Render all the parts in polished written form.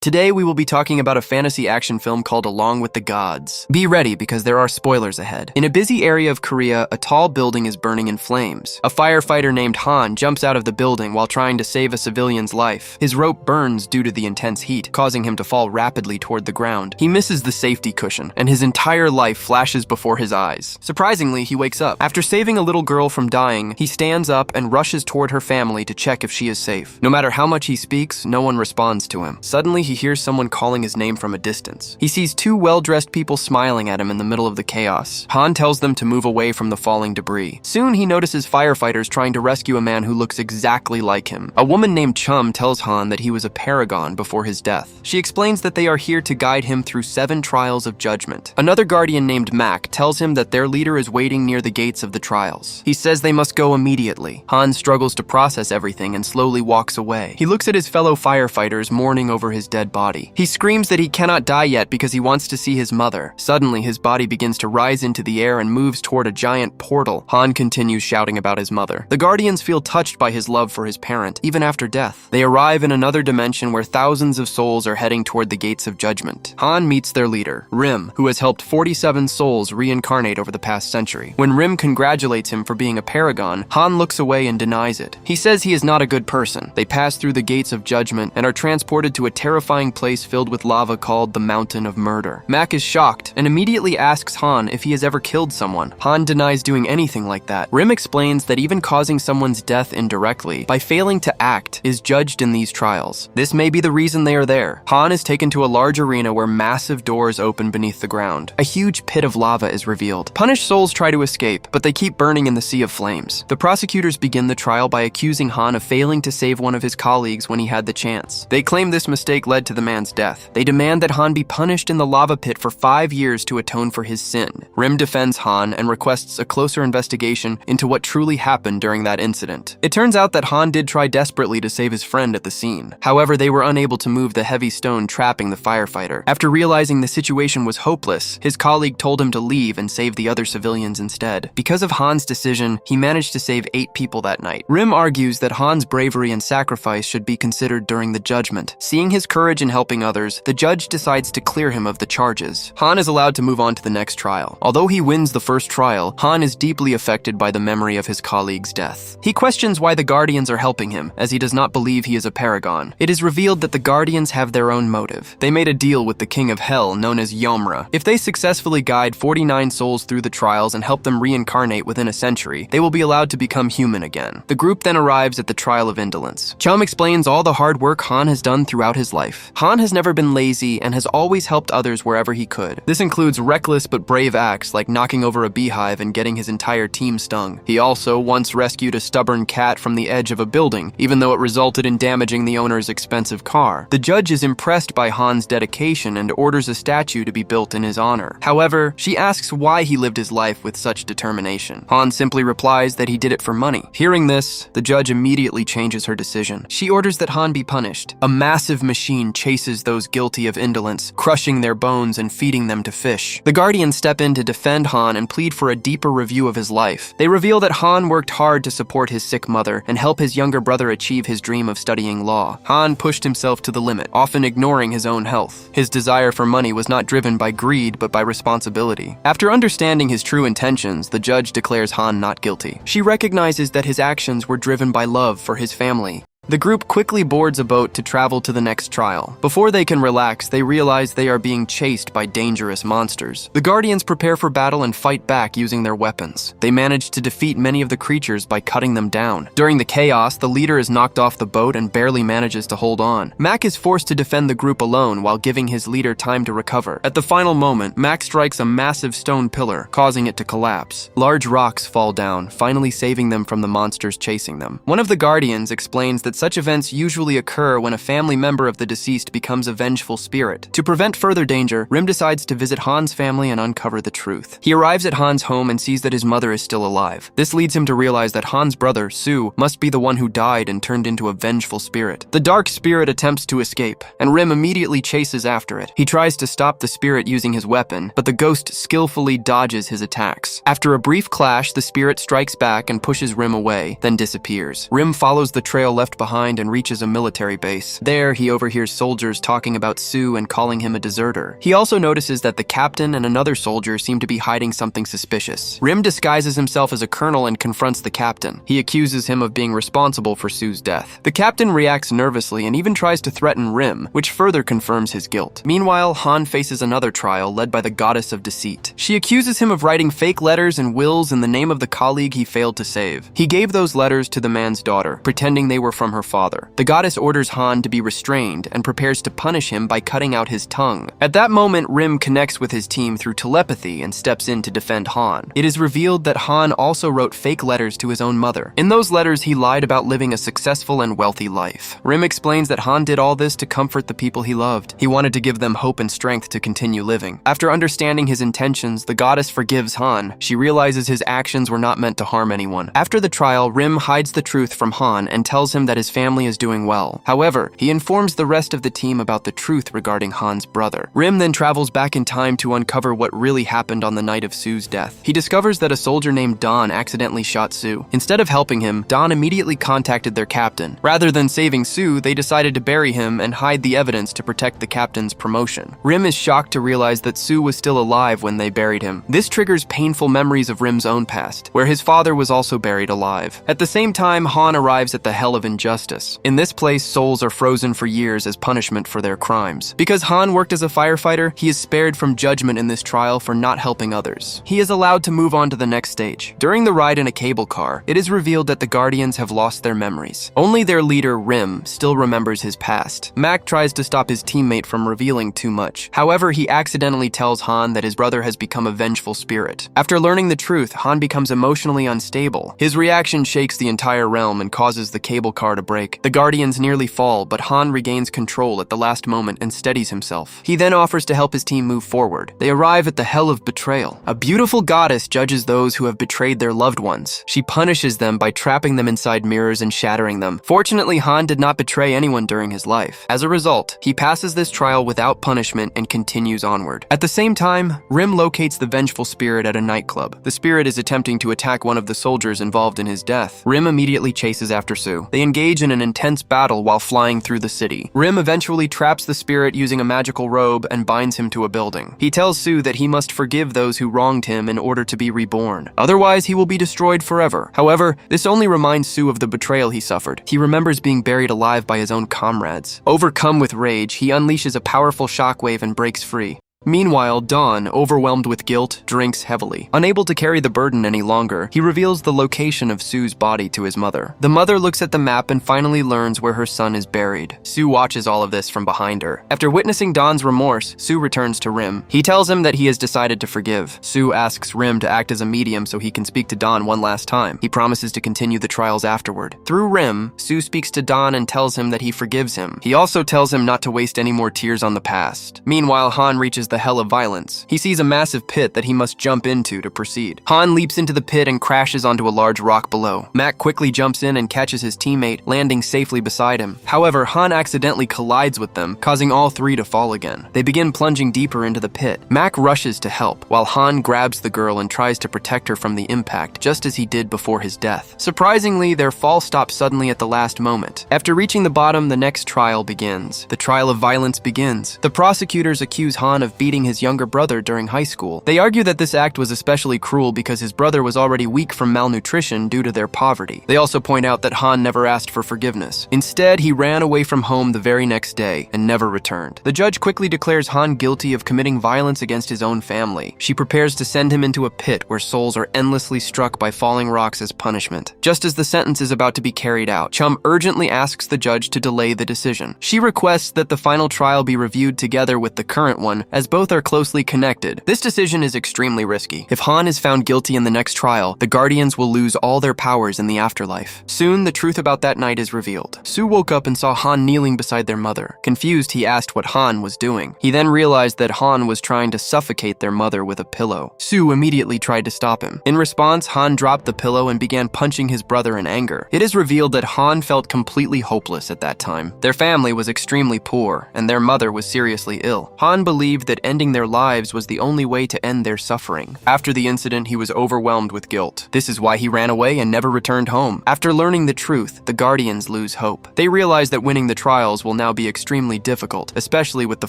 Today we will be talking about a fantasy action film called Along with the Gods. Be ready because there are spoilers ahead. In a busy area of Korea, a tall building is burning in flames. A firefighter named Han jumps out of the building while trying to save a civilian's life. His rope burns due to the intense heat, causing him to fall rapidly toward the ground. He misses the safety cushion, and his entire life flashes before his eyes. Surprisingly, he wakes up. After saving a little girl from dying, he stands up and rushes toward her family to check if she is safe. No matter how much he speaks, no one responds to him. Suddenly, he hears someone calling his name from a distance. He sees two well-dressed people smiling at him in the middle of the chaos. Han tells them to move away from the falling debris. Soon he notices firefighters trying to rescue a man who looks exactly like him. A woman named Chum tells Han that he was a paragon before his death. She explains that they are here to guide him through 7 trials of judgment. Another guardian named Mac tells him that their leader is waiting near the gates of the trials. He says they must go immediately. Han struggles to process everything and slowly walks away. He looks at his fellow firefighters mourning over his dead body. He screams that he cannot die yet because he wants to see his mother. Suddenly, his body begins to rise into the air and moves toward a giant portal. Han continues shouting about his mother. The Guardians feel touched by his love for his parent, even after death. They arrive in another dimension where thousands of souls are heading toward the gates of judgment. Han meets their leader, Rim, who has helped 47 souls reincarnate over the past century. When Rim congratulates him for being a paragon, Han looks away and denies it. He says he is not a good person. They pass through the gates of judgment and are transported to a terrifying place filled with lava called the Mountain of Murder. Mac is shocked and immediately asks Han if he has ever killed someone. Han denies doing anything like that. Rim explains that even causing someone's death indirectly, by failing to act, is judged in these trials. This may be the reason they are there. Han is taken to a large arena where massive doors open beneath the ground. A huge pit of lava is revealed. Punished souls try to escape, but they keep burning in the sea of flames. The prosecutors begin the trial by accusing Han of failing to save one of his colleagues when he had the chance. They claim this mistake led to the man's death. They demand that Han be punished in the lava pit for 5 years to atone for his sin. Rim defends Han and requests a closer investigation into what truly happened during that incident. It turns out that Han did try desperately to save his friend at the scene. However, they were unable to move the heavy stone trapping the firefighter. After realizing the situation was hopeless, his colleague told him to leave and save the other civilians instead. Because of Han's decision, he managed to save 8 people that night. Rim argues that Han's bravery and sacrifice should be considered during the judgment. Seeing his courage in helping others, the judge decides to clear him of the charges. Han is allowed to move on to the next trial. Although he wins the first trial, Han is deeply affected by the memory of his colleague's death. He questions why the Guardians are helping him, as he does not believe he is a paragon. It is revealed that the Guardians have their own motive. They made a deal with the King of Hell, known as Yomra. If they successfully guide 49 souls through the trials and help them reincarnate within a century, they will be allowed to become human again. The group then arrives at the Trial of Indolence. Chum explains all the hard work Han has done throughout his life. Han has never been lazy and has always helped others wherever he could. This includes reckless but brave acts like knocking over a beehive and getting his entire team stung. He also once rescued a stubborn cat from the edge of a building, even though it resulted in damaging the owner's expensive car. The judge is impressed by Han's dedication and orders a statue to be built in his honor. However, she asks why he lived his life with such determination. Han simply replies that he did it for money. Hearing this, the judge immediately changes her decision. She orders that Han be punished. A massive machine chases those guilty of indolence, crushing their bones and feeding them to fish. The Guardians step in to defend Han and plead for a deeper review of his life. They reveal that Han worked hard to support his sick mother and help his younger brother achieve his dream of studying law. Han pushed himself to the limit, often ignoring his own health. His desire for money was not driven by greed but by responsibility. After understanding his true intentions, the judge declares Han not guilty. She recognizes that his actions were driven by love for his family. The group quickly boards a boat to travel to the next trial. Before they can relax, they realize they are being chased by dangerous monsters. The Guardians prepare for battle and fight back using their weapons. They manage to defeat many of the creatures by cutting them down. During the chaos, the leader is knocked off the boat and barely manages to hold on. Mac is forced to defend the group alone while giving his leader time to recover. At the final moment, Mac strikes a massive stone pillar, causing it to collapse. Large rocks fall down, finally saving them from the monsters chasing them. One of the Guardians explains that such events usually occur when a family member of the deceased becomes a vengeful spirit. To prevent further danger, Rim decides to visit Han's family and uncover the truth. He arrives at Han's home and sees that his mother is still alive. This leads him to realize that Han's brother, Sue, must be the one who died and turned into a vengeful spirit. The dark spirit attempts to escape, and Rim immediately chases after it. He tries to stop the spirit using his weapon, but the ghost skillfully dodges his attacks. After a brief clash, the spirit strikes back and pushes Rim away, then disappears. Rim follows the trail left behind behind and reaches a military base. There, he overhears soldiers talking about Sue and calling him a deserter. He also notices that the captain and another soldier seem to be hiding something suspicious. Rim disguises himself as a colonel and confronts the captain. He accuses him of being responsible for Sue's death. The captain reacts nervously and even tries to threaten Rim, which further confirms his guilt. Meanwhile, Han faces another trial led by the goddess of deceit. She accuses him of writing fake letters and wills in the name of the colleague he failed to save. He gave those letters to the man's daughter, pretending they were from her father. The goddess orders Han to be restrained and prepares to punish him by cutting out his tongue. At that moment, Rim connects with his team through telepathy and steps in to defend Han. It is revealed that Han also wrote fake letters to his own mother. In those letters, he lied about living a successful and wealthy life. Rim explains that Han did all this to comfort the people he loved. He wanted to give them hope and strength to continue living. After understanding his intentions, the goddess forgives Han. She realizes his actions were not meant to harm anyone. After the trial, Rim hides the truth from Han and tells him that his family is doing well. However, he informs the rest of the team about the truth regarding Han's brother. Rim then travels back in time to uncover what really happened on the night of Sue's death. He discovers that a soldier named Don accidentally shot Sue. Instead of helping him, Don immediately contacted their captain. Rather than saving Sue, they decided to bury him and hide the evidence to protect the captain's promotion. Rim is shocked to realize that Sue was still alive when they buried him. This triggers painful memories of Rim's own past, where his father was also buried alive. At the same time, Han arrives at the Hell of Injustice. In this place, souls are frozen for years as punishment for their crimes. Because Han worked as a firefighter, he is spared from judgment in this trial for not helping others. He is allowed to move on to the next stage. During the ride in a cable car, it is revealed that the Guardians have lost their memories. Only their leader, Rim, still remembers his past. Mac tries to stop his teammate from revealing too much. However, he accidentally tells Han that his brother has become a vengeful spirit. After learning the truth, Han becomes emotionally unstable. His reaction shakes the entire realm and causes the cable car to break. The Guardians nearly fall, but Han regains control at the last moment and steadies himself. He then offers to help his team move forward. They arrive at the Hell of Betrayal. A beautiful goddess judges those who have betrayed their loved ones. She punishes them by trapping them inside mirrors and shattering them. Fortunately, Han did not betray anyone during his life. As a result, he passes this trial without punishment and continues onward. At the same time, Rim locates the vengeful spirit at a nightclub. The spirit is attempting to attack one of the soldiers involved in his death. Rim immediately chases after Sue. They engage in an intense battle while flying through the city. Rim eventually traps the spirit using a magical robe and binds him to a building. He tells Sue that he must forgive those who wronged him in order to be reborn. Otherwise, he will be destroyed forever. However, this only reminds Sue of the betrayal he suffered. He remembers being buried alive by his own comrades. Overcome with rage, he unleashes a powerful shockwave and breaks free. Meanwhile, Don, overwhelmed with guilt, drinks heavily. Unable to carry the burden any longer, he reveals the location of Sue's body to his mother. The mother looks at the map and finally learns where her son is buried. Sue watches all of this from behind her. After witnessing Don's remorse, Sue returns to Rim. He tells him that he has decided to forgive. Sue asks Rim to act as a medium so he can speak to Don one last time. He promises to continue the trials afterward. Through Rim, Sue speaks to Don and tells him that he forgives him. He also tells him not to waste any more tears on the past. Meanwhile, Han reaches the Hell of Violence. He sees a massive pit that he must jump into to proceed. Han leaps into the pit and crashes onto a large rock below. Mac quickly jumps in and catches his teammate, landing safely beside him. However, Han accidentally collides with them, causing all three to fall again. They begin plunging deeper into the pit. Mac rushes to help, while Han grabs the girl and tries to protect her from the impact, just as he did before his death. Surprisingly, their fall stops suddenly at the last moment. After reaching the bottom, the next trial begins. The trial of violence begins. The prosecutors accuse Han of beating his younger brother during high school. They argue that this act was especially cruel because his brother was already weak from malnutrition due to their poverty. They also point out that Han never asked for forgiveness. Instead, he ran away from home the very next day and never returned. The judge quickly declares Han guilty of committing violence against his own family. She prepares to send him into a pit where souls are endlessly struck by falling rocks as punishment. Just as the sentence is about to be carried out, Chum urgently asks the judge to delay the decision. She requests that the final trial be reviewed together with the current one, as both are closely connected. This decision is extremely risky. If Han is found guilty in the next trial, the Guardians will lose all their powers in the afterlife. Soon, the truth about that night is revealed. Sue woke up and saw Han kneeling beside their mother. Confused, he asked what Han was doing. He then realized that Han was trying to suffocate their mother with a pillow. Sue immediately tried to stop him. In response, Han dropped the pillow and began punching his brother in anger. It is revealed that Han felt completely hopeless at that time. Their family was extremely poor, and their mother was seriously ill. Han believed that that ending their lives was the only way to end their suffering. After the incident, he was overwhelmed with guilt. This is why he ran away and never returned home. After learning the truth, the Guardians lose hope. They realize that winning the trials will now be extremely difficult, especially with the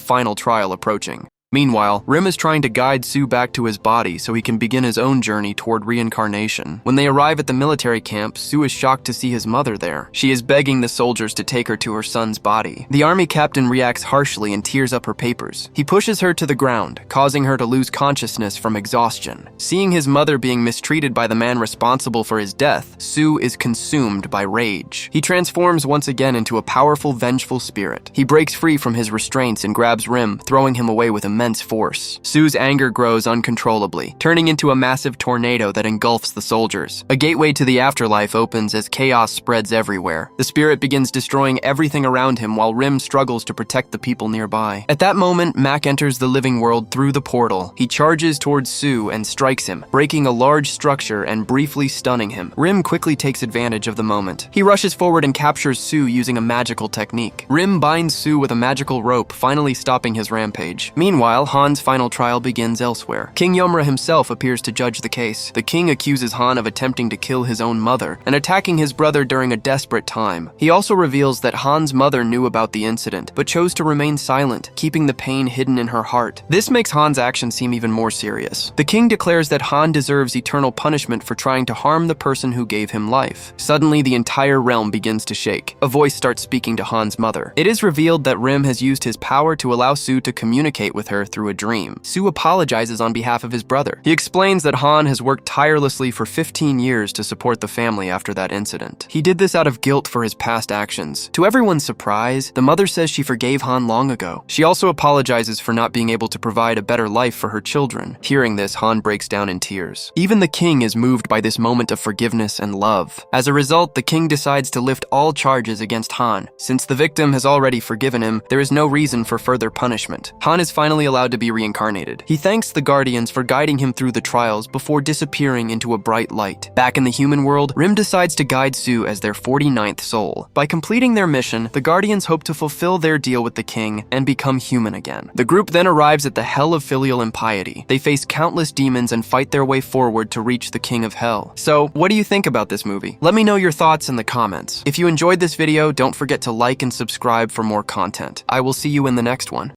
final trial approaching. Meanwhile, Rim is trying to guide Sue back to his body so he can begin his own journey toward reincarnation. When they arrive at the military camp, Sue is shocked to see his mother there. She is begging the soldiers to take her to her son's body. The army captain reacts harshly and tears up her papers. He pushes her to the ground, causing her to lose consciousness from exhaustion. Seeing his mother being mistreated by the man responsible for his death, Sue is consumed by rage. He transforms once again into a powerful, vengeful spirit. He breaks free from his restraints and grabs Rim, throwing him away with immense force. Sue's anger grows uncontrollably, turning into a massive tornado that engulfs the soldiers. A gateway to the afterlife opens as chaos spreads everywhere. The spirit begins destroying everything around him while Rim struggles to protect the people nearby. At that moment, Mac enters the living world through the portal. He charges towards Sue and strikes him, breaking a large structure and briefly stunning him. Rim quickly takes advantage of the moment. He rushes forward and captures Sue using a magical technique. Rim binds Sue with a magical rope, finally stopping his rampage. Meanwhile, Han's final trial begins elsewhere. King Yomra himself appears to judge the case. The king accuses Han of attempting to kill his own mother and attacking his brother during a desperate time. He also reveals that Han's mother knew about the incident, but chose to remain silent, keeping the pain hidden in her heart. This makes Han's actions seem even more serious. The king declares that Han deserves eternal punishment for trying to harm the person who gave him life. Suddenly, the entire realm begins to shake. A voice starts speaking to Han's mother. It is revealed that Rim has used his power to allow Sue to communicate with her through a dream. Sue apologizes on behalf of his brother. He explains that Han has worked tirelessly for 15 years to support the family after that incident. He did this out of guilt for his past actions. To everyone's surprise, the mother says she forgave Han long ago. She also apologizes for not being able to provide a better life for her children. Hearing this, Han breaks down in tears. Even the king is moved by this moment of forgiveness and love. As a result, the king decides to lift all charges against Han. Since the victim has already forgiven him, there is no reason for further punishment. Han is finally allowed to be reincarnated. He thanks the Guardians for guiding him through the trials before disappearing into a bright light. Back in the human world, Rim decides to guide Sue as their 49th soul. By completing their mission, the Guardians hope to fulfill their deal with the king and become human again. The group then arrives at the Hell of Filial Impiety. They face countless demons and fight their way forward to reach the King of Hell. So, what do you think about this movie? Let me know your thoughts in the comments. If you enjoyed this video, don't forget to like and subscribe for more content. I will see you in the next one.